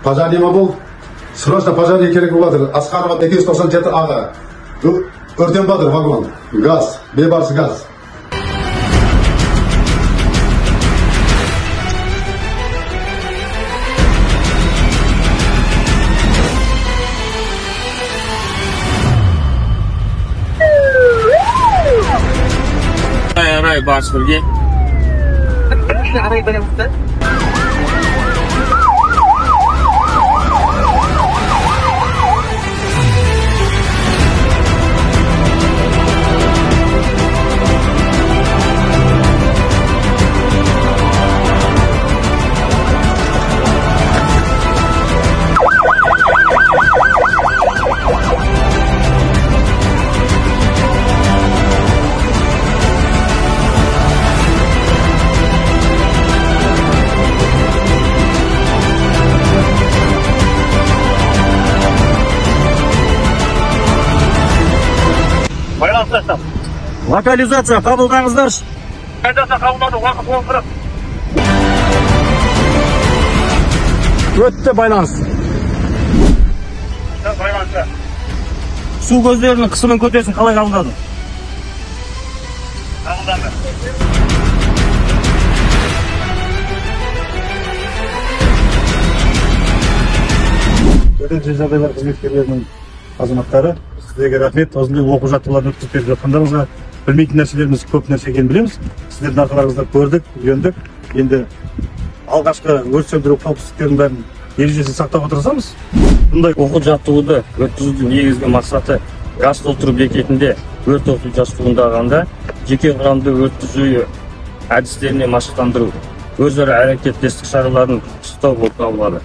Пожарныйма бол. Срочно пожарный керек болады. Асқарова 297 аға. Өртен бадыр вагон. Газ. Бейбарыс газ. Арай барыс бірге. Арай барамыз да. Локализация қабылдаңыздар. Қайдаса қабылдады, уақыт болғырып. Өтті байланыс. Байланысы. Су көздерінің қысымын көтерсін қалай қабылдады? Қабылданды. Төтенше жағдайлар қызметкерлерінің азаматтары, сіздерге рахмет. Осындай оқу жаттығуларды өткізіп беріп жатқандарыңызға. Білмейтін нәрселеріміз көп нәрсе екенін білеміз. Сіздердің арқаларыңызда көрдік, үйрендік. Енді алғашқы өрт сөндіру қауіпсіздіктерінің бәрін ережесін сақтап отырсамыз, Бұндай оқу жаттығуды өткізудің негізгі мақсаты газ толтыру бекетінде өрт оқу жаттығуындағанда жеке құрамды өрт түзу әдістеріне машықтандыру, өзара әрекеттестік шараларын пысықтау болып табылады.